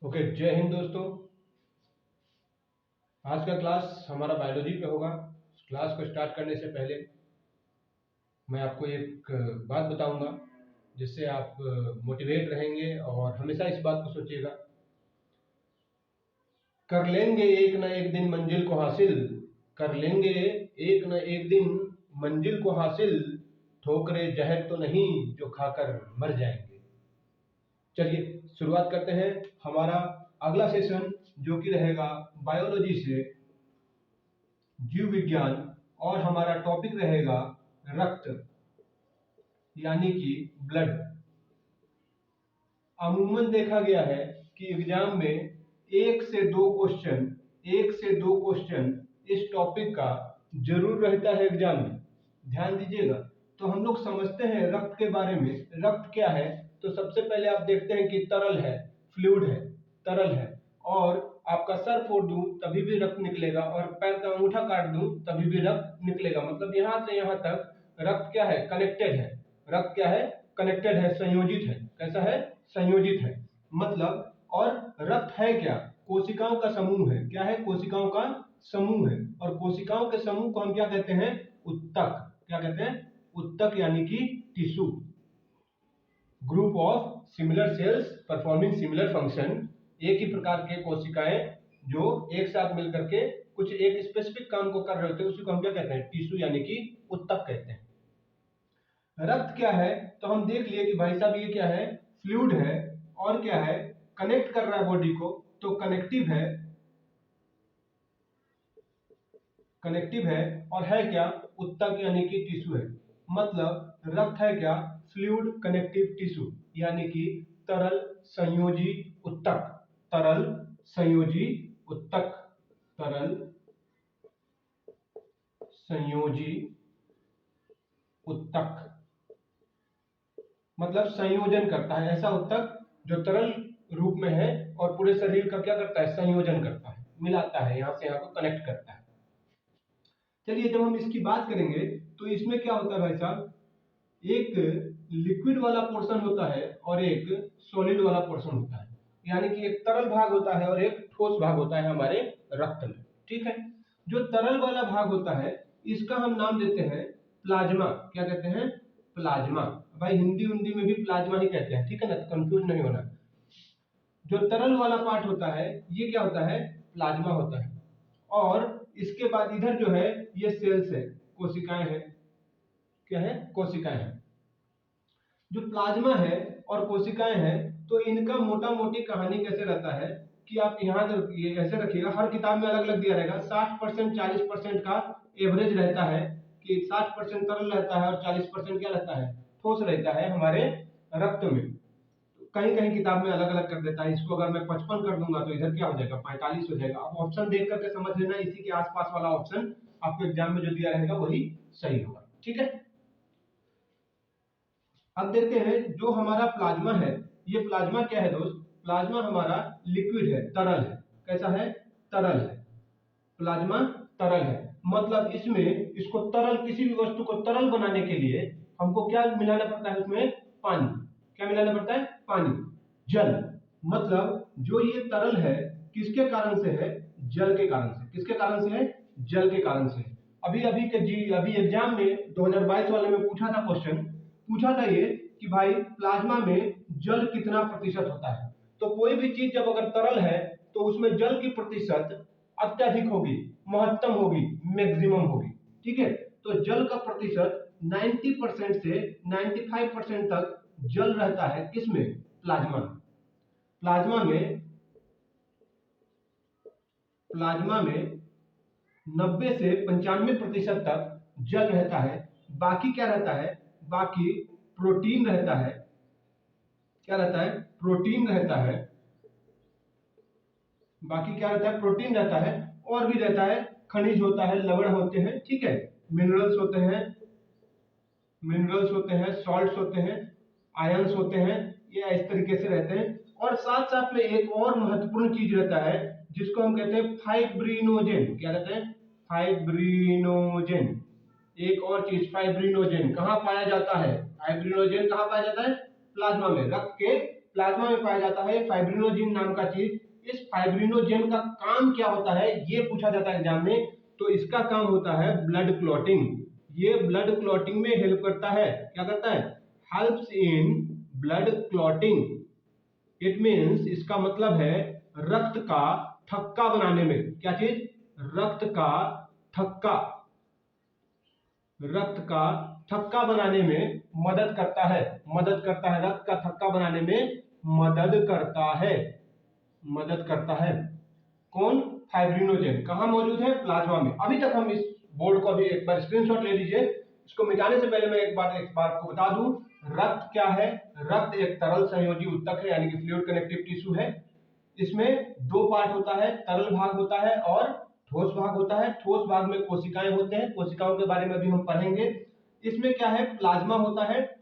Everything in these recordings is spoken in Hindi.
ओके, जय हिंद दोस्तों। आज का क्लास हमारा बायोलॉजी पे होगा। क्लास को स्टार्ट करने से पहले मैं आपको एक बात बताऊंगा जिससे आप मोटिवेट रहेंगे और हमेशा इस बात को सोचिएगा, कर लेंगे एक ना एक दिन मंजिल को हासिल, कर लेंगे एक ना एक दिन मंजिल को हासिल, ठोकरे जहर तो नहीं जो खाकर मर जाएंगे। चलिए शुरुआत करते हैं हमारा अगला सेशन जो कि रहेगा बायोलॉजी से जीव विज्ञान, और हमारा टॉपिक रहेगा रक्त यानी कि ब्लड। अमूमन देखा गया है कि एग्जाम में एक से दो क्वेश्चन इस टॉपिक का जरूर रहता है एग्जाम में। ध्यान दीजिएगा। तो हम लोग समझते हैं रक्त के बारे में। रक्त क्या है? तो सबसे पहले आप देखते हैं कि तरल है, फ्लूइड है, तरल है, और आपका सर फोड़ दूं तभी भी रक्त निकलेगा, और पैर का अंगूठा काट दूं तभी भी रक्त निकलेगा। मतलब यहां से यहां तक रक्त क्या है? कनेक्टेड है। रक्त क्या है? कनेक्टेड है, संयोजित है। कैसा है? संयोजित है। मतलब, और रक्त है क्या? कोशिकाओं का समूह है। क्या है? कोशिकाओं का समूह है। और कोशिकाओं के समूह को हम क्या कहते हैं? उत्तक। क्या कहते हैं? उत्तक यानी कि tissue. Group of similar sales performing similar function. एक ही प्रकार के कोशिकाएं जो एक साथ मिलकर के कुछ एक स्पेसिफिक काम को कर रहे होते हैं, उसी को हम क्या कहते हैं? टिश्यू यानी कि उत्तक कहते हैं। रक्त क्या है? तो हम देख लिए कि भाई साहब ये क्या है? फ्लूइड है। और क्या है? कनेक्ट कर रहा है बॉडी को, तो कनेक्टिव है। कनेक्टिव है। और है क्या? उत्तक यानी कि टिश्यू है। मतलब रक्त है क्या? फ्लूइड कनेक्टिव टिश्यू यानी कि तरल संयोजी उत्तक। तरल संयोजी उत्तक। तरल संयोजी उत्तक मतलब संयोजन करता है। ऐसा उत्तक जो तरल रूप में है और पूरे शरीर का क्या करता है? संयोजन करता है, मिलाता है, यहां से यहां को कनेक्ट करता है। चलिए जब हम इसकी बात करेंगे तो इसमें क्या होता है भाई साहब? एक लिक्विड वाला पोर्शन होता है और एक सॉलिड वाला पोर्शन होता है। यानी कि एक तरल भाग होता है और एक ठोस भाग होता है हमारे रक्त में। ठीक है। जो तरल वाला भाग होता है इसका हम नाम देते हैं प्लाज्मा। क्या कहते हैं? प्लाज्मा। भाई हिंदी हिंदी में भी प्लाज्मा ही कहते हैं, ठीक है ना? तो कंफ्यूज नहीं होना। जो तरल वाला पार्ट होता है ये क्या होता है? प्लाज्मा होता है। और इसके बाद इधर जो है ये सेल्स है, कोशिकाएं हैं। क्या है? कोशिकाएं हैं। जो प्लाज्मा है और कोशिकाएं हैं, तो इनका मोटा मोटी कहानी कैसे रहता है कि आप यहाँ ये ऐसे रखिएगा, हर किताब में अलग अलग दिया रहेगा। 60% 40% का एवरेज रहता है कि 60% तरल रहता है और 40% क्या रहता है? ठोस रहता है हमारे रक्त में। कहीं कहीं किताब में अलग अलग कर देता है। इसको अगर मैं 55 कर दूंगा तो इधर क्या हो जाएगा? 45 हो जाएगा। आप ऑप्शन देख करके समझ लेना, इसी के आसपास वाला ऑप्शन आपको एग्जाम में जो दिया रहेगा वही सही होगा। ठीक है। अब देखते हैं जो हमारा प्लाज्मा है, ये प्लाज्मा क्या है दोस्त? प्लाज्मा हमारा लिक्विड है, तरल है। कैसा है? तरल है। प्लाज्मा तरल है। मतलब इसमें इसको तरल, किसी भी वस्तु को तरल बनाने के लिए हमको क्या मिलाना पड़ता है? उसमें पानी। क्या मिलाना पड़ता है? पानी, जल। मतलब जो ये तरल है किसके कारण से है? जल के कारण से। किसके कारण से है? जल के कारण से। अभी एग्जाम में 2022 वाले में पूछा था क्वेश्चन, पूछा था ये कि भाई प्लाज्मा में जल कितना प्रतिशत होता है? तो कोई भी चीज जब अगर तरल है तो उसमें जल की प्रतिशत अत्यधिक होगी, महत्तम होगी, मैक्सिमम होगी। ठीक है। तो जल का प्रतिशत 90% से 95% तक जल रहता है। किसमें? प्लाज्मा। प्लाज्मा में प्लाज्मा में 90 से 95% तक जल रहता है। बाकी क्या रहता है? बाकी प्रोटीन रहता है। क्या रहता है? प्रोटीन रहता है। बाकी क्या रहता है? प्रोटीन रहता है। और भी रहता है, खनिज होता है, लवण होते हैं। ठीक है। मिनरल्स होते हैं, सॉल्ट्स होते हैं, आयंस होते हैं। ये इस तरीके से रहते हैं। और साथ साथ में एक और महत्वपूर्ण चीज रहता है जिसको हम कहते हैं फाइब्रिनोजेन। क्या कहते हैं? फाइब्रिनोजेन। एक और चीज, फाइब्रिनोजेन कहाँ पाया जाता है? फाइब्रिनोजेन कहाँ पाया जाता है? प्लाज्मा में, रक्त के प्लाज्मा में पाया जाता है फाइब्रिनोजेन नाम का चीज। इस फाइब्रिनोजेन का काम क्या होता है ये पूछा जाता है एग्जाम में। तो इसका काम होता है ब्लड क्लॉटिंग। ये ब्लड क्लॉटिंग में हेल्प करता है। क्या करता है? Helps in blood clotting. It means, इसका मतलब है रक्त का थक्का बनाने में। क्या चीज? रक्त का थक्का। रक्त का थक्का बनाने में मदद करता है। मदद करता है, रक्त का थक्का बनाने में मदद करता है। मदद करता है कौन? फाइब्रिनोजेन। कहाँ मौजूद है? प्लाज्मा में। अभी तक हम इस बोर्ड को अभी एक बार स्क्रीनशॉट ले लीजिए। इसको मिटाने से पहले मैं एक बार आपको बता दूं, रक्त क्या है? रक्त एक तरल संयोजी ऊतक है, यानी कि फ्लूइड कनेक्टिव टिश्यू है। इसमें दो पार्ट होता है, तरल भाग होता है और ठोस भाग होता है। ठोस भाग में कोशिकाएं होते हैं, कोशिकाओं के बारे में भी हम पढ़ेंगे। इसमें क्या है? प्लाज्मा होता है।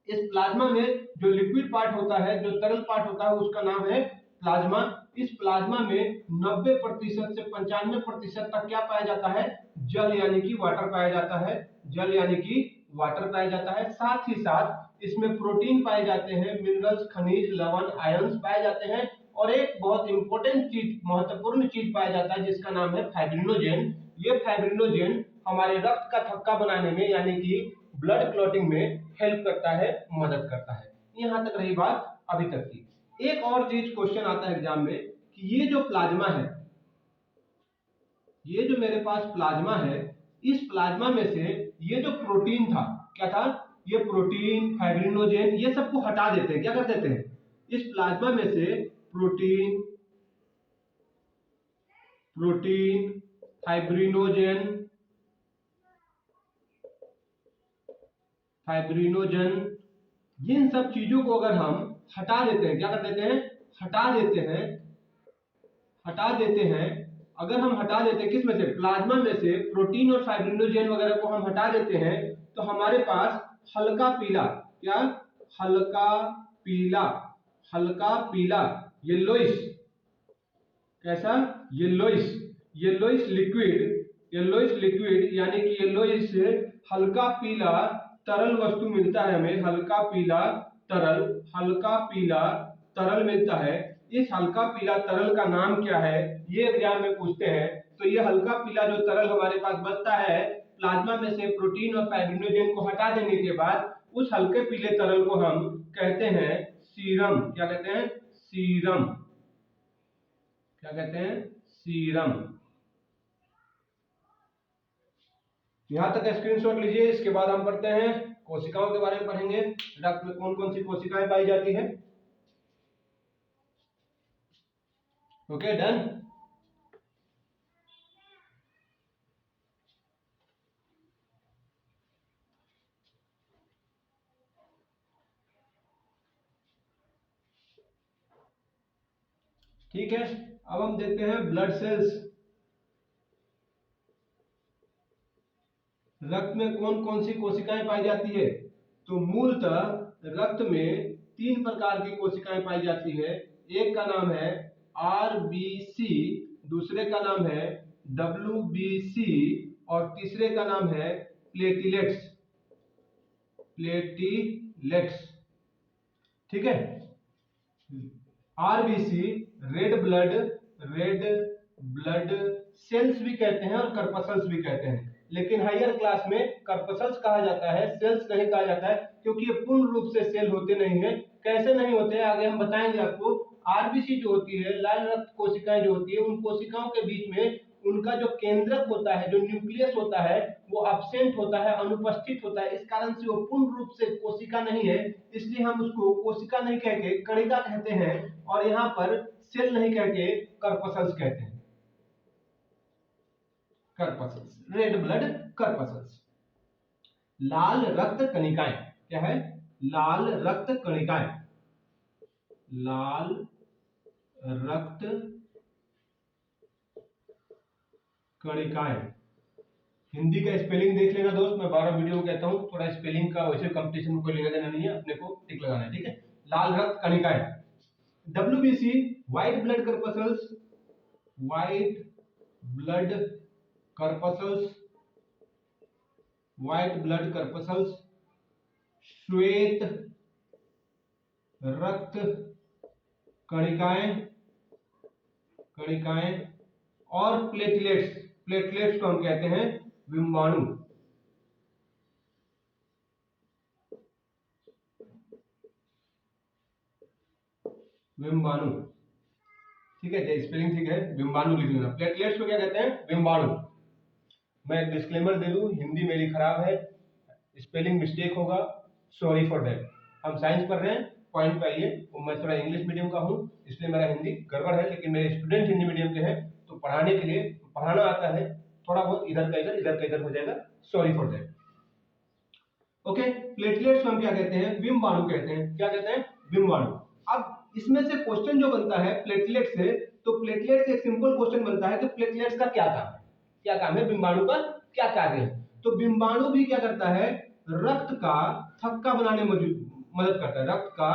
इस प्लाज्मा में जो लिक्विड पार्ट होता है, जो तरल पार्ट होता है, उसका नाम है प्लाज्मा। इस प्लाज्मा में 90% से 95% तक क्या पाया जाता है? जल यानी कि वाटर पाया जाता है। जल यानी कि वाटर पाया जाता है। साथ ही साथ इसमें प्रोटीन पाए जाते हैं, मिनरल्स, खनिज, लवण, आयंस पाए जाते हैं। और एक बहुत इंपॉर्टेंट चीज, महत्वपूर्ण चीज पाया जाता है जिसका नाम है फाइब्रिनोजेन। ये फाइब्रिनोजेन हमारे रक्त का थक्का बनाने में यानी कि ब्लड क्लॉटिंग में हेल्प करता है, मदद करता है। यहां तक रही बात अभी तक की। एक और चीज क्वेश्चन आता है एग्जाम में कि ये जो प्लाज्मा है, ये जो मेरे पास प्लाज्मा है, इस प्लाज्मा में से ये जो प्रोटीन था, क्या था? ये प्रोटीन, फाइब्रिनोजेन, ये सबको हटा देते हैं। क्या कर देते हैं? इस प्लाज्मा में से प्रोटीन, फाइब्रिनोजन, इन सब चीजों को अगर हम हटा देते हैं, क्या कर देते हैं? हटा देते हैं। अगर हम हटा देते हैं, किस में से? प्लाज्मा में से प्रोटीन और फाइब्रिनोजेन वगैरह को हम हटा देते हैं, तो हमारे पास हल्का पीला, क्या? हल्का पीला येलोइश, कैसा? येलोइश लिक्विड यानी कि येलोइश हल्का पीला तरल वस्तु मिलता है हमें। हल्का पीला तरल मिलता है। इस हल्का पीला तरल का नाम क्या है ये एग्जाम में पूछते हैं। तो ये हल्का पीला जो तरल हमारे पास बचता है प्लाज्मा में से प्रोटीन और फाइब्रिनोजेन को हटा देने के बाद, उस हल्के पीले तरल को हम कहते हैं सीरम। क्या कहते हैं? सीरम। क्या कहते हैं? सीरम। यहां तक स्क्रीनशॉट लीजिए। इसके बाद हम पढ़ते हैं कोशिकाओं के बारे में पढ़ेंगे। रक्त में कौन कौन सी कोशिकाएं पाई जाती है। Okay, done. ठीक है, अब हम देखते हैं ब्लड सेल्स। रक्त में कौन कौन सी कोशिकाएं पाई जाती है? तो मूलतः रक्त में 3 प्रकार की कोशिकाएं पाई जाती है। एक का नाम है आरबीसी, दूसरे का नाम है डब्ल्यूबीसी और तीसरे का नाम है प्लेटलेट्स। ठीक है। आरबीसी रेड ब्लड सेल्स भी कहते हैं और कर्पसल्स भी कहते हैं, लेकिन हायर क्लास में कर्पसल्स कहा जाता है, सेल्स नहीं कहा जाता है, क्योंकि ये पूर्ण रूप से सेल होते नहीं है। कैसे नहीं होते हैं आगे हम बताएंगे आपको। आरबीसी जो होती है, लाल रक्त कोशिकाएं जो होती है, उन कोशिकाओं के बीच में उनका जो केंद्रक होता है, जो न्यूक्लियस होता है, वो अब्सेंट होता है, अनुपस्थित होता है। इस कारण से वो पूर्ण रूप से कोशिका नहीं है, इसलिए हम उसको कोशिका नहीं कह के कणिका कहते हैं, और यहाँ पर सेल नहीं कह के कर्पसल्स कहते हैं। Corpuscles, red blood corpuscles. लाल रक्त कणिकाएं क्या है? लाल रक्त कणिकाएं। लाल रक्त कणिकाएं। हिंदी का स्पेलिंग देख लेना दोस्त, मैं 12 वीडियो कहता हूँ, थोड़ा स्पेलिंग का वैसे कंपटीशन में कोई लेना देना नहीं है, अपने को टिक लगाना है। ठीक है, लाल रक्त कणिकाएं। WBC white blood corpuscles, white blood corpuscles, white blood corpuscles. श्वेत रक्त कणिकाएं, कणिकाएं और प्लेटलेट्स, प्लेटलेट्स को हम कहते हैं विम्बाणु। विम्बाणु, ठीक है, स्पेलिंग ठीक है, विम्बाणु लिख लेना। प्लेटलेट्स को क्या कहते हैं? विम्बाणु। मैं एक डिस्क्लेमर दे दूं, हिंदी मेरी खराब है, स्पेलिंग मिस्टेक होगा, सॉरी फॉर दैट। हम साइंस पढ़ रहे हैं, पॉइंट पाइए। मैं थोड़ा इंग्लिश मीडियम का हूँ, इसलिए मेरा हिंदी गड़बड़ है, लेकिन मेरे स्टूडेंट हिंदी मीडियम के हैं, तो पढ़ाने के लिए पढ़ाना आता है, थोड़ा बहुत इधर का इधर हो जाएगा, sorry for that. Okay, platelets को हम क्या कहते हैं? विम्बाणु कहते हैं। क्या कहते हैं? विम्बाणु। अब इसमें से क्वेश्चन जो बनता है प्लेटलेट से, तो प्लेटलेट से एक सिंपल क्वेश्चन बनता है कि प्लेटलेट्स का क्या काम है? क्या काम है? विम्बाणु का क्या कार्य है? तो विम्बाणु भी क्या करता है? रक्त का थक्का बनाने में मदद करता है। रक्त का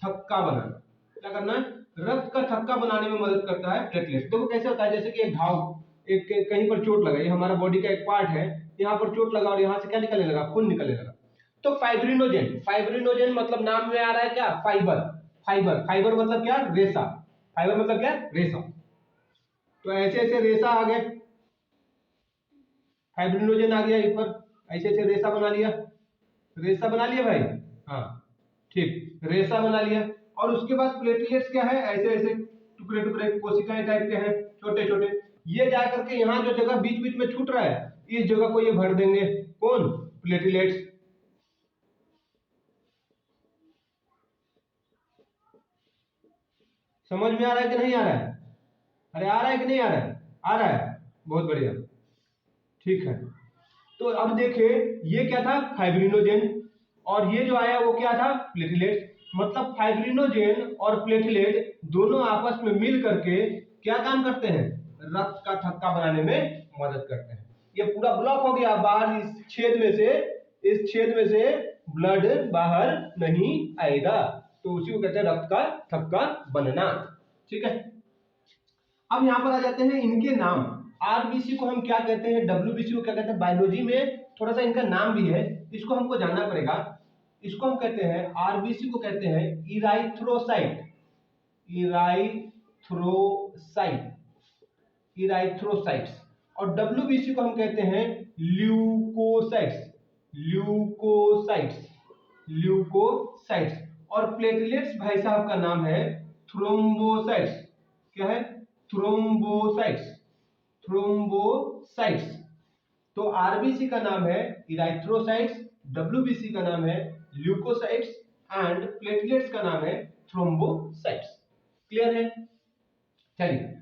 थक्का बनाना, क्या करना है? रक्त का थक्का बनाने में मदद करता है प्लेटलेट्स। देखो कैसे होता है, जैसे कि एक घाव, एक कहीं पर चोट लगा, ये हमारा बॉडी का एक पार्ट है, यहाँ पर चोट लगा और यहाँ से क्या निकलने लगा? खून निकलने लगा। तो फाइब्रिनोजेन, फाइब्रिनोजेन मतलब नाम में आ रहा है क्या? फाइबर। फाइबर, फाइबर मतलब क्या? रेशा। फाइबर मतलब क्या? रेशा। तो ऐसे ऐसे रेशा आ गए, फाइब्रिनोजेन आ गया ऊपर, ऐसे ऐसे रेशा बना लिया, रेशा बना लिया भाई, हाँ ठीक, रेशा बना लिया। और उसके बाद प्लेटलेट्स क्या है? ऐसे ऐसे टुकड़े टुकड़े कोशिकाएं टाइप के हैं, छोटे छोटे, ये जा करके यहाँ जो जगह बीच बीच में छूट रहा है, इस जगह को ये भर देंगे। कौन? प्लेटलेट्स। समझ में आ रहा है कि नहीं आ रहा है? अरे आ रहा है कि नहीं आ रहा है? आ रहा है, बहुत बढ़िया, ठीक है। तो अब देखिए, ये क्या था? फाइब्रिनोजेन, और ये जो आया वो क्या था? प्लेटलेट। मतलब फाइब्रिनोजेन और प्लेटलेट दोनों आपस में मिल करके क्या काम करते हैं? रक्त का थक्का बनाने में मदद करते हैं। ये पूरा ब्लॉक हो गया बाहर, इस छेद में से, इस छेद में से ब्लड बाहर नहीं आएगा, तो उसी को कहते हैं रक्त का थक्का बनना, ठीक है। अब यहां पर आ जाते हैं इनके नाम। आरबीसी को हम क्या कहते हैं? डब्ल्यूबीसी को क्या कहते हैं? बायोलॉजी में थोड़ा सा इनका नाम भी है, इसको हमको जानना पड़ेगा। इसको हम कहते हैं, आरबीसी को कहते हैं इराइथ्रोसाइट, इराइथ्रोसाइट, इराइथ्रोसाइट्स। और डब्ल्यूबीसी को हम कहते हैं ल्यूकोसाइट्स, ल्यूकोसाइट्स, ल्यूकोसाइट्स। और प्लेटलेट्स भाई साहब का नाम है थ्रोम्बोसाइट्स। क्या है? Thrombocytes, thrombocytes. तो आरबीसी का नाम है इराइथ्रोसाइट्स, डब्ल्यूबीसी का नाम है ल्यूकोसाइट्स एंड प्लेटलेट्स का नाम है थ्रोम्बोसाइट्स। क्लियर है? चलिए,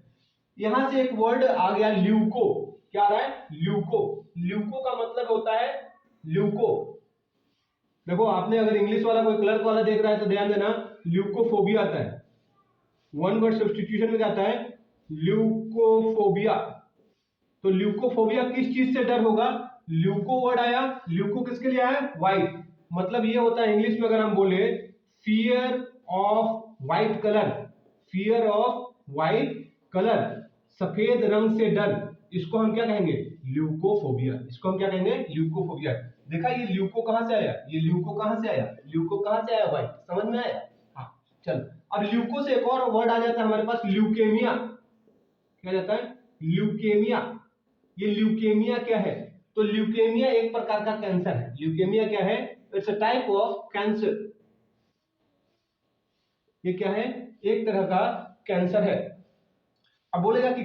यहां से एक वर्ड आ गया ल्यूको। क्या आ रहा है? ल्यूको। ल्यूको का मतलब होता है ल्यूको। देखो, आपने अगर इंग्लिश वाला कोई क्लर्क वाला देख रहा है तो ध्यान देना, ल्यूकोफोबिया आता है, वन वर्ड सब्स्टिट्यूशन में आता है ल्यूकोफोबिया। तो ल्यूकोफोबिया किस चीज से डर होगा? ल्यूको वर्ड आया, ल्यूको किसके लिए आया? व्हाइट। मतलब ये होता है इंग्लिश में अगर हम बोले, fear of white colour, fear of white colour, सफेद रंग से डर, इसको हम क्या कहेंगे? ल्यूकोफोबिया। इसको हम क्या कहेंगे? ल्यूकोफोबिया। देखा ये ल्यूको कहां से आया? ये ल्यूको कहां से आया? ल्यूको कहां से आया भाई? समझ में आया? हाँ, चल। अब ल्यूको से एक और वर्ड आ जाता है हमारे पास, ल्यूकेमिया। क्या जाता है? ल्यूकेमिया। ये ल्यूकेमिया क्या है? तो ल्यूकेमिया एक प्रकार का कैंसर है। ल्यूकेमिया क्या है? It's a type of cancer. ये क्या है? एक तरह का कैंसर है। अब बोलेगा कि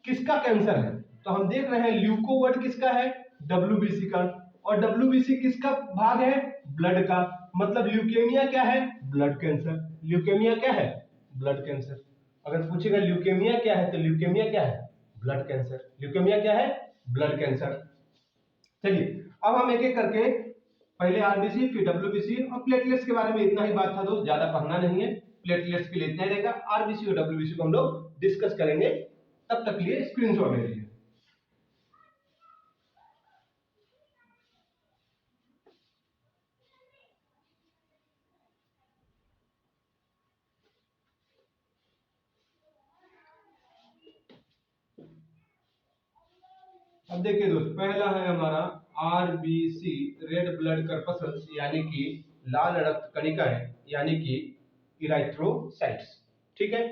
किसका कैंसर है, तो हम देख रहे हैं ल्यूको वर्ड किसका है? डब्ल्यूबीसी का। और डब्ल्यूबीसी किसका भाग है? ब्लड का। मतलब ल्यूकेमिया क्या है? Blood cancer. ल्यूकेमिया क्या है? Blood cancer. अगर पूछेगा ल्यूकेमिया क्या है, तो ल्यूकेमिया क्या है? Blood cancer. ल्यूकेमिया क्या है? Blood cancer. चलिए, अब हम एक एक करके, पहले आरबीसी फिर डब्ल्यूबीसी और प्लेटलेट्स के बारे में इतना ही बात था दोस्त, ज्यादा पढ़ना नहीं है। प्लेटलेट्स के लिए इतना ही रहेगा, आरबीसी और डब्ल्यूबीसी को हम लोग डिस्कस करेंगे। तब तक लिए स्क्रीनशॉट ले लीजिए। अब देखिए दोस्त, पहला है हमारा आरबीसी, रेड ब्लड कर्पसल्स, यानी कि लाल रक्त कणिकाएं, यानी कि इराइथ्रोसाइट्स। ठीक है,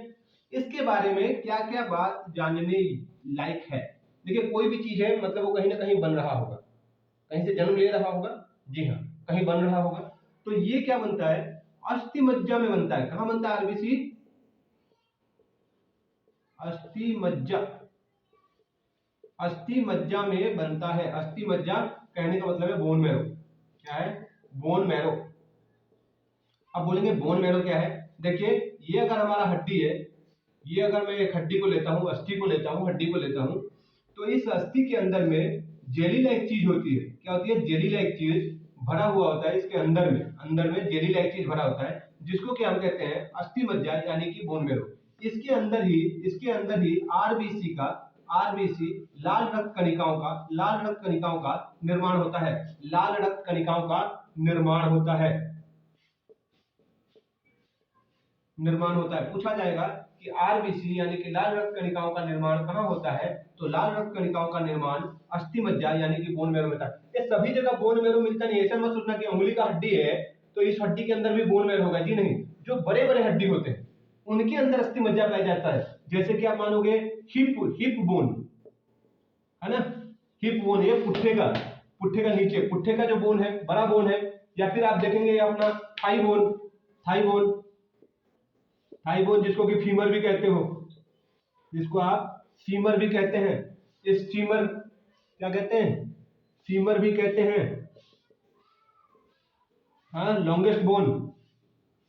इसके बारे में क्या क्या बात जानने लायक है? देखिए कोई भी चीज है मतलब वो कहीं ना कहीं बन रहा होगा, कहीं से जन्म ले रहा होगा, जी हाँ कहीं बन रहा होगा। तो ये क्या बनता है? अस्थि मज्जा में बनता है। कहां बनता है आरबीसी? अस्थि मज्जा, अस्थि मज्जा में बनता है। अस्थि मज्जा कहने का मतलब है बोन मैरो। क्या है? Bone marrow. अब बोलेंगे बोन मैरो क्या है? देखिए ये अगर हमारा हड्डी है, ये अगर मैं एक हड्डी को लेता हूं, अस्थि को लेता हूं, हड्डी को लेता हूं, तो इस अस्थि के अंदर में जेली लाइक चीज होती है। क्या होती है? जेली लाइक चीज भरा हुआ होता है इसके अंदर में, अंदर में जेली लाइक चीज भरा होता है, जिसको क्या हम कहते हैं? अस्थि मज्जा यानी कि बोन मैरो। इसके अंदर ही आरबीसी का, आरबीसी लाल रक्त कणिकाओं का, लाल रक्त कणिकाओं का निर्माण होता है। लाल रक्त कणिकाओं का निर्माण होता है, निर्माण होता है। पूछा जाएगा कि आरबीसी यानी कि लाल रक्त कणिकाओं का निर्माण कहां होता है? तो लाल रक्त कणिकाओं का निर्माण अस्थि मज्जा यानी कि बोन मैरो में होता है। ये सभी जगह बोन मैरो मिलता नहीं है। ऐसा मत सोचना कि उंगली का हड्डी है तो इस हड्डी के अंदर भी बोन मैरो होगा, जी नहीं। जो बड़े बड़े हड्डी होते हैं उनके अंदर अस्थि मज्जा पाया जाता है। जैसे कि आप मानोगे हिप बोन है ना, हिप बोन, ये पुट्ठे का नीचे, पुट्ठे का जो बोन है, बड़ा बोन है। या फिर आप देखेंगे अपना thigh bone, thigh bone, thigh bone जिसको कि फीमर भी कहते हो, जिसको आप फीमर भी कहते हैं। इस फीमर क्या कहते हैं? फीमर भी कहते हैं। हाँ, लॉन्गेस्ट बोन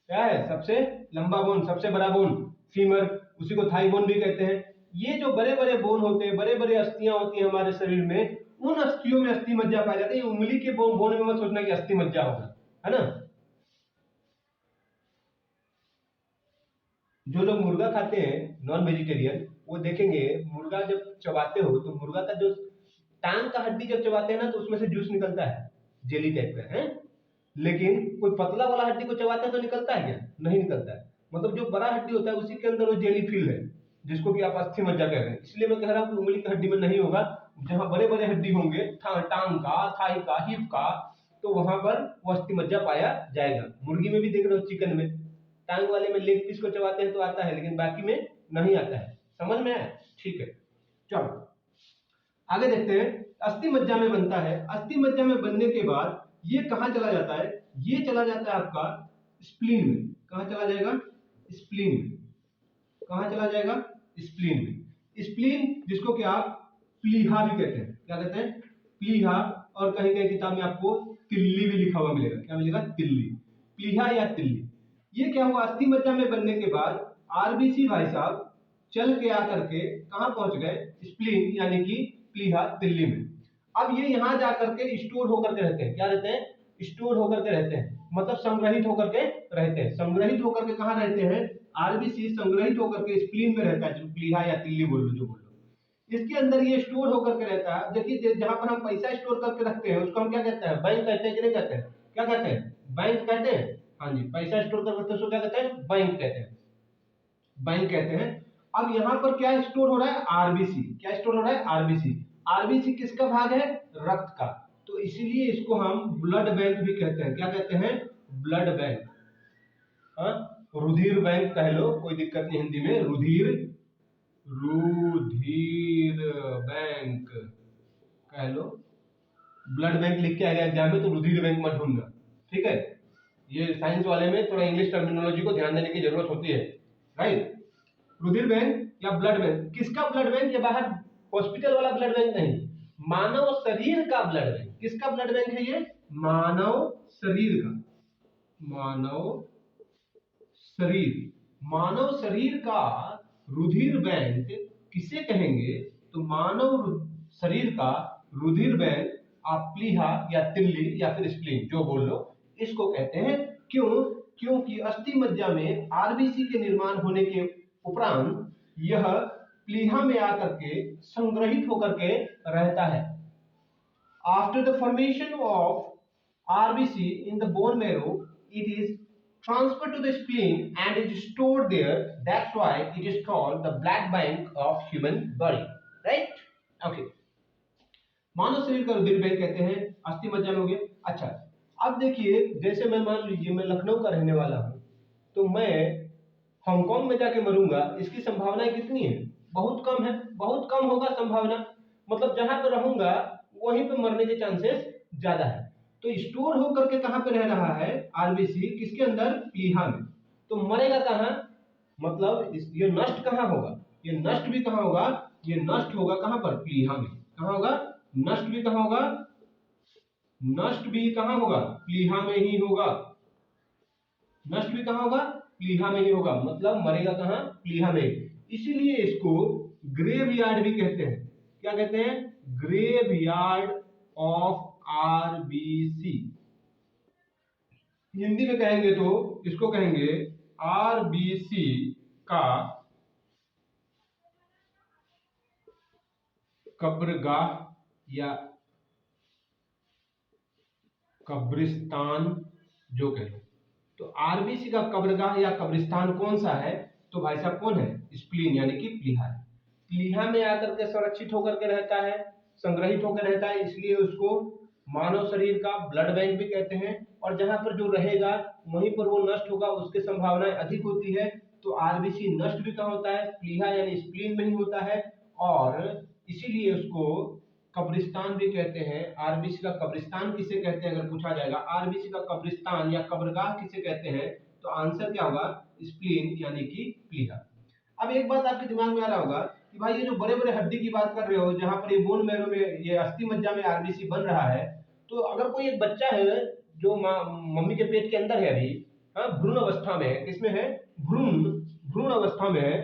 क्या है? सबसे लंबा बोन, सबसे बड़ा बोन, फीमर, उसी को थाई बोन भी कहते हैं। ये जो बड़े बड़े बोन होते हैं, बड़े बड़े अस्थियां होती हैं हमारे शरीर में, उन अस्थियों में अस्थि मज्जा पाया जाता है। उंगली के बोन में मत सोचना कि अस्थि मज्जा होगा, है ना। जो लोग मुर्गा खाते हैं, नॉन वेजिटेरियन, वो देखेंगे मुर्गा जब चबाते हो तो मुर्गा का जो टांग का हड्डी जब चबाते हैं ना तो उसमें से जूस निकलता है, जेली टाइप का है। लेकिन कोई पतला वाला हड्डी को चबाते हैं तो निकलता है क्या? नहीं निकलता है। मतलब जो बड़ा हड्डी होता है उसी के अंदर वो जेली फिल है, जिसको कि आप अस्थि मज्जा कह रहे हैं। इसलिए मैं कह रहा हूं कि उंगली की हड्डी में नहीं होगा। जहां बड़े बड़े हड्डी होंगे, टांग का, थाई का, हिप का, तो वहां पर वो अस्थि मज्जा पाया जाएगा। मुर्गी में भी देख रहे हो, चिकन में टांग वाले में लेग पीस को चबाते हैं तो आता है, लेकिन बाकी में नहीं आता है। समझ में आया? ठीक है, चलो आगे देखते हैं। अस्थि मज्जा में बनता है। अस्थि मज्जा में बनने के बाद ये कहां चला जाता है? ये चला जाता है आपका स्प्लीन में। कहां चला जाएगा? स्प्लीन में। कहां चला जाएगा? स्प्लीन में। स्प्लीन जिसको कि आप प्लीहा भी कहते हैं। क्या कहते हैं? प्लीहा। और कहीं कहीं किताब में आपको तिल्ली भी लिखा हुआ मिलेगा। क्या मिलेगा? तिल्ली, प्लीहा या तिल्ली। ये क्या हुआ? अस्थि मज्जा में बनने के बाद आरबीसी भाई साहब चल के आकर के कहां पहुंच गए? स्प्लीन यानी कि प्लीहा, तिल्ली में। अब ये यहां जाकर के स्टोर होकर के रहते हैं। क्या रहते हैं? स्टोर होकर के रहते हैं, मतलब संग्रहित होकर के रहते हैं। संग्रहित होकर के कहां रहते हैं? आरबीसी संग्रहित होकर के स्प्लीन में रहता है, जो प्लीहा या तिल्ली बोल लो, जो बोल लो। इसके अंदर ये स्टोर होकर के रहता है। देखिए जहां पर हम पैसा स्टोर करके रखते हैं उसको हम क्या कहते हैं? बैंक कहते हैं कि नहीं कहते हैं? क्या कहते हैं? बैंक कहते हैं। हाँ जी, पैसा स्टोर कर रखते हैं उसको क्या कहते हैं? बैंक कहते हैं, बैंक कहते हैं। अब यहाँ पर क्या स्टोर हो रहा है? आरबीसी। क्या स्टोर हो रहा है? आरबीसी। आरबीसी किसका भाग है? रक्त का। तो इसीलिए इसको हम ब्लड बैंक भी कहते हैं। क्या कहते हैं? Blood bank. हाँ, रुधिर बैंक कह लो, कोई दिक्कत नहीं हिंदी में। रुधिर, रुधिर बैंक कह लो। ब्लड बैंक लिख के आएगा एग्जाम में तो रुधिर बैंक मत ढूंढना, ठीक है। ये साइंस वाले में थोड़ा इंग्लिश टर्मिनोलॉजी को ध्यान देने की जरूरत होती है, राइट। रुधिर बैंक या ब्लड बैंक। किसका ब्लड बैंक? ये बाहर हॉस्पिटल वाला ब्लड बैंक नहीं, मानव शरीर का ब्लड बैंक। किसका ब्लड बैंक है ये? मानव शरीर का। मानव शरीर, मानव शरीर का रुधिर बैंक किसे कहेंगे? तो मानव शरीर का रुधिर बैंक आप प्लीहा या तिल्ली या फिर स्प्लीन जो बोल लो, इसको कहते हैं। क्यों? क्योंकि अस्थि मज्जा में आरबीसी के निर्माण होने के उपरांत यह प्लीहा में आकर के संग्रहित होकर के रहता है। After the formation of RBC in the bone marrow, it is transferred to the spleen and is stored there. That's why it is called the blood bank of human body, right? Okay. मानव शरीर का रुधिर बैंक कहते हैं। अस्थि मज्जा में हो गया। अच्छा, अब देखिए जैसे मैं मान लीजिए मैं लखनऊ का रहने वाला हूं, तो मैं हांगकांग में जाके मरूंगा, इसकी संभावनाएं कितनी है? बहुत कम है, बहुत कम होगा संभावना। मतलब जहां पर रहूंगा वहीं पे मरने के चांसेस ज्यादा है। तो स्टोर होकर के कहां पे रह रहा है आरबीसी, किसके अंदर? प्लीहा में। तो मरेगा कहां? मतलब ये नष्ट कहां होगा? ये नष्ट भी कहां होगा? ये नष्ट होगा कहां पर? प्लीहा में। कहां होगा? नष्ट भी कहां होगा? नष्ट भी कहां होगा? प्लीहा में ही होगा। नष्ट भी कहां होगा? प्लीहा में ही होगा। मतलब मरेगा कहां? प्लीहा में। इसीलिए इसको ग्रेवयार्ड भी कहते हैं। क्या कहते हैं? Graveyard of RBC. हिंदी में कहेंगे तो इसको कहेंगे आरबीसी का कब्रगाह या कब्रिस्तान जो कह लो। तो आरबीसी का कब्रगाह या कब्रिस्तान कौन सा है? तो भाई साहब कौन है? स्प्लीन यानी कि प्लीहा है। प्लीहा में आकर के संरक्षित होकर के रहता है, संग्रहित होकर रहता है, इसलिए उसको मानव शरीर का ब्लड बैंक भी कहते हैं। और जहां पर जो रहेगा वहीं पर वो नष्ट होगा, उसकी संभावनाएं अधिक होती है। तो आरबीसी नष्ट भी कहाँ होता है? प्लीहा यानी स्प्लीन में ही होता है। और इसीलिए उसको कब्रिस्तान भी कहते हैं। आरबीसी का कब्रिस्तान किसे कहते हैं अगर पूछा जाएगा, आरबीसी का कब्रिस्तान या कब्रगाह किसे कहते हैं, तो आंसर क्या होगा? स्प्लीन यानी कि प्लीहा। अब एक बात आपके दिमाग में आ रहा होगा कि भाई ये जो बड़े बड़े हड्डी की बात कर रहे हो, जहां पर ये बोन मैरो में, ये अस्थि मज्जा में आरबीसी बन रहा है, तो अगर कोई एक बच्चा है जो मम्मी के पेट के अंदर है अभी, हाँ, भ्रूण अवस्था में है, किसमें है? भ्रूण भ्रूण अवस्था में है,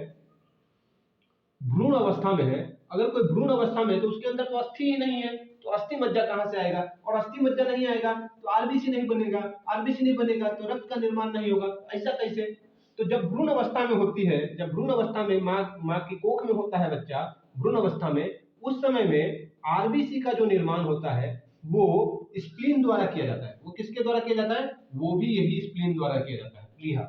भ्रूण अवस्था में है। अगर कोई भ्रूण अवस्था में है तो उसके अंदर तो अस्थि ही नहीं है, तो अस्थि मज्जा कहां से आएगा? और अस्थि मज्जा नहीं आएगा तो आरबीसी नहीं बनेगा, आरबीसी नहीं बनेगा तो रक्त का निर्माण नहीं होगा। ऐसा कैसे? तो जब भ्रूण अवस्था में होती है, जब भ्रूण अवस्था में माँ की कोख में होता है बच्चा, भ्रूण अवस्था में, उस समय में आरबीसी का जो निर्माण होता है वो स्प्लीन द्वारा किया जाता है। वो किसके द्वारा किया जाता है? वो भी यही स्प्लीन द्वारा किया जाता है। प्लीहा।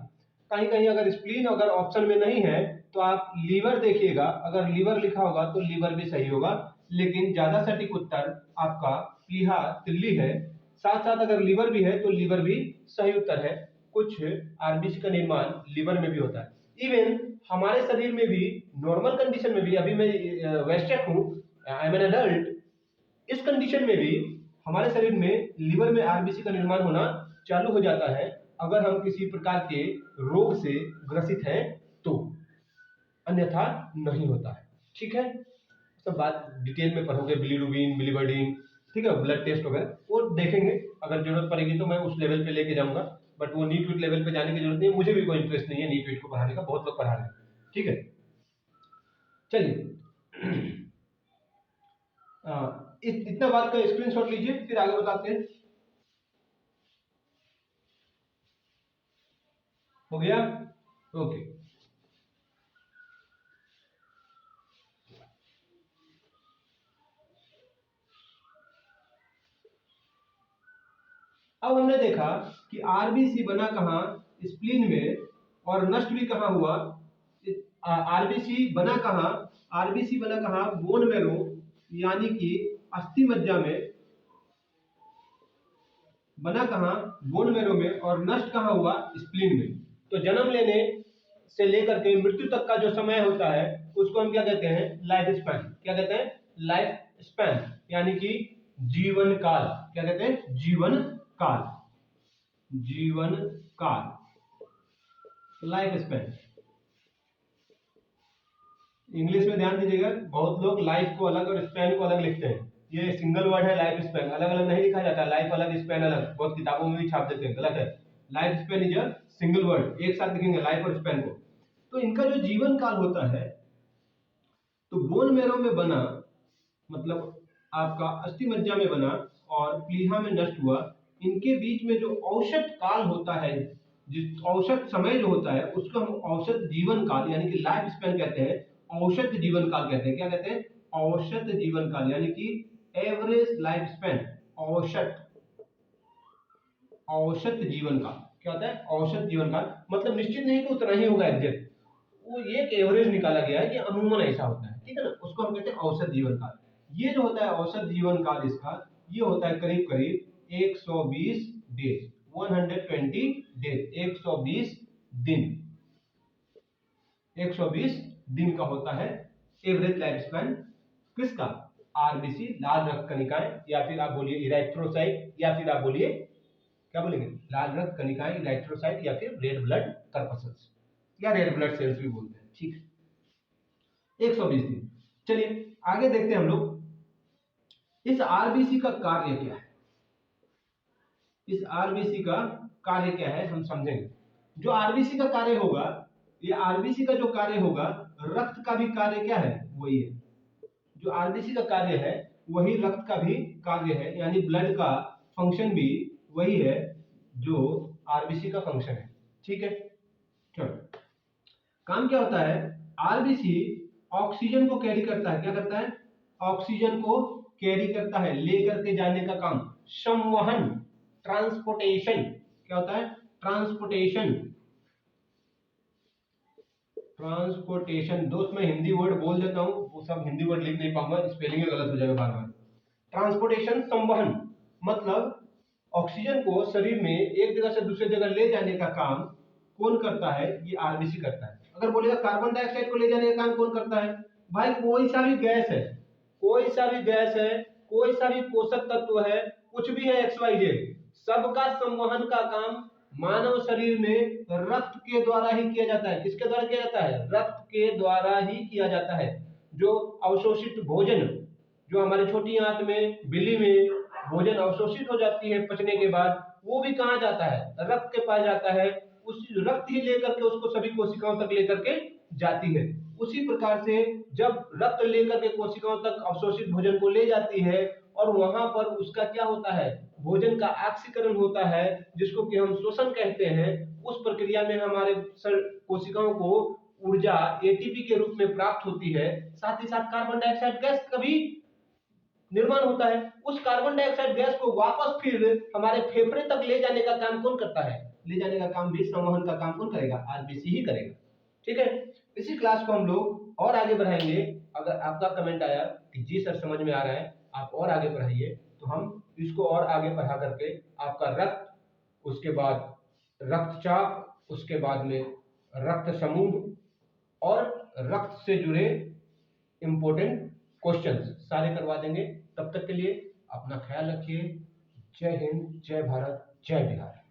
कहीं कहीं अगर स्प्लीन अगर ऑप्शन में नहीं है तो आप लीवर देखिएगा, अगर लीवर लिखा होगा तो लीवर भी सही होगा, लेकिन ज्यादा सटीक उत्तर आपका प्लीहा तिल्ली है। साथ साथ अगर लीवर भी है तो लीवर भी सही उत्तर है। कुछ आरबीसी का निर्माण लीवर में भी होता है। इवन हमारे शरीर में भी नॉर्मल कंडीशन में भी, अभी मैं वैश्यक हूँ, आई एम एन एडल्ट, इस कंडीशन में भी हमारे शरीर में लीवर में आरबीसी का निर्माण होना चालू हो जाता है अगर हम किसी प्रकार के रोग से ग्रसित हैं तो, अन्यथा नहीं होता है। ठीक है, सब बात डिटेल में पढ़ोगे, बिलीरुबिन, बिलीवर्डिन, ठीक है, ब्लड टेस्ट वगैरह वो देखेंगे। अगर जरूरत पड़ेगी तो मैं उस लेवल पे लेके जाऊंगा, बट वो नीट वीट लेवल पे जाने की जरूरत नहीं है, मुझे भी कोई इंटरेस्ट नहीं है नीट वीट को पढ़ाने का, बहुत लोग पढ़ा रहे हैं। ठीक है, चलिए इतना बात का स्क्रीनशॉट लीजिए, फिर आगे बताते हैं। हो गया? ओके। अब हमने देखा कि आरबीसी बना कहाँ? स्प्लीन में। और नष्ट भी कहाँ हुआ? आरबीसी बना कहाँ? आरबीसी बना कहाँ? बोन मैरो यानी कि अस्थि मज्जा में। बना कहाँ? बोन मैरो में। और नष्ट कहाँ हुआ? स्प्लीन में। तो जन्म लेने से लेकर के मृत्यु तक का जो समय होता है उसको हम क्या कहते हैं? Life span. क्या कहते हैं? लाइफ स्पैन यानी कि जीवन काल। क्या कहते हैं? जीवन काल। जीवन काल, लाइफ स्पैन। इंग्लिश में ध्यान दीजिएगा, बहुत लोग लाइफ को अलग और स्पैन को अलग लिखते हैं। ये सिंगल वर्ड है, लाइफ स्पैन अलग अलग नहीं लिखा जाता, लाइफ अलग स्पैन अलग, बहुत किताबों में भी छाप देते हैं, गलत है। Life span is a single word, एक साथ लिखेंगे लाइफ और स्पैन को। तो इनका जो जीवन काल होता है, तो बोन मैरो में बना मतलब आपका अस्थि मज्जा में बना और प्लीहा में नष्ट हुआ, इनके बीच में जो औसत काल होता है, जिस औसत समय जो होता है उसको हम औसत जीवन काल यानी कि लाइफ स्पैन कहते हैं, औसत जीवन काल कहते हैं। क्या कहते हैं? औसत जीवन काल यानी कि एवरेज लाइफ स्पैन। औसत, औसत जीवन काल क्या होता है? औसत जीवन काल मतलब निश्चित नहीं कि उतना ही होगा एग्जैक्ट, वो एक एवरेज निकाला गया है कि अमूमन ऐसा होता है। ठीक है ना, उसको हम कहते हैं औसत जीवन काल। ये जो होता है औसत जीवन काल इसका, ये होता है करीब करीब 120 डेज, 120 डेज, 120 दिन। 120 दिन का होता है एवरेज लाइफ स्पैन किसका, आरबीसी लाल रक्त कणिकाएं, या फिर आप बोलिए इरेक्ट्रोसाइट, या फिर आप बोलिए क्या बोलेंगे, लाल रक्त कणिकाएं, इलेक्ट्रोसाइट, या फिर रेड ब्लड कर्पसल्स या रेड ब्लड सेल्स भी बोलते हैं। ठीक है, 120 दिन। चलिए आगे देखते हैं हम लोग इस आरबीसी का कार्य क्या है। इस आरबीसी का कार्य क्या है हम समझेंगे। जो आरबीसी का कार्य होगा, ये आरबीसी का जो कार्य होगा, रक्त का भी कार्य क्या है, वही है। जो आरबीसी का कार्य है वही रक्त का भी कार्य है, यानी ब्लड का फंक्शन भी वही है जो आरबीसी का फंक्शन है। ठीक है, चलो काम क्या होता है, आरबीसी ऑक्सीजन को कैरी करता है। क्या करता है, ऑक्सीजन को कैरी करता है, लेकर के जाने का काम, संवहन, ट्रांसपोर्टेशन। क्या होता है, ट्रांसपोर्टेशन। ट्रांसपोर्टेशन दोस्त मैं हिंदी वर्ड बोल देता हूं, वो सब हिंदी वर्ड लिख नहीं पाऊंगा, स्पेलिंग गलत हो जाएगा बार बार। ट्रांसपोर्टेशन, संवहन, मतलब ऑक्सीजन को शरीर में एक जगह से दूसरी जगह ले जाने का काम कौन करता है, ये आरबीसी करता है। अगर बोलेगा कार्बन डाइऑक्साइड को ले जाने का काम कौन करता है, भाई कोई सा भी गैस है, कोई सा भी गैस है, कोई सा भी पोषक तत्व है, कुछ भी है एक्स वाई जेड, सबका संवहन का काम मानव शरीर में रक्त के द्वारा ही किया जाता है। किसके द्वारा किया जाता है, रक्त के द्वारा ही किया जाता है। जो अवशोषित भोजन, जो हमारी छोटी आंत में, बिल्ली में भोजन अवशोषित हो जाती है पचने के बाद, वो भी कहाँ जाता है, रक्त के पास जाता है। उस रक्त ही लेकर के उसको सभी कोशिकाओं तक लेकर के जाती है। उसी प्रकार से जब रक्त लेकर के कोशिकाओं तक अवशोषित भोजन को ले जाती है और वहां पर उसका क्या होता है, भोजन का ऑक्सीकरण होता है, जिसको कि हम श्वसन कहते हैं। उस प्रक्रिया में हमारे कोशिकाओं को ऊर्जा एटीपी के रूप में प्राप्त होती है। साथ ही साथ कार्बन डाइऑक्साइड गैस का भी निर्माण होता है। उस कार्बन डाइऑक्साइड गैस को वापस फिर हमारे फेफड़े तक ले जाने का काम कौन करता है, ले जाने का काम भी, संवहन का काम कौन करेगा, आरबीसी ही करेगा। ठीक है, इसी क्लास को हम लोग और आगे बढ़ाएंगे। अगर आपका कमेंट आया कि जी सर समझ में आ रहा है, आप और आगे बढ़ाइए, तो हम इसको और आगे बढ़ा करके आपका रक्त, उसके बाद रक्तचाप, उसके बाद में रक्त समूह और रक्त से जुड़े इंपॉर्टेंट क्वेश्चंस सारे करवा देंगे। तब तक के लिए अपना ख्याल रखिए। जय हिंद, जय भारत, जय बिहार।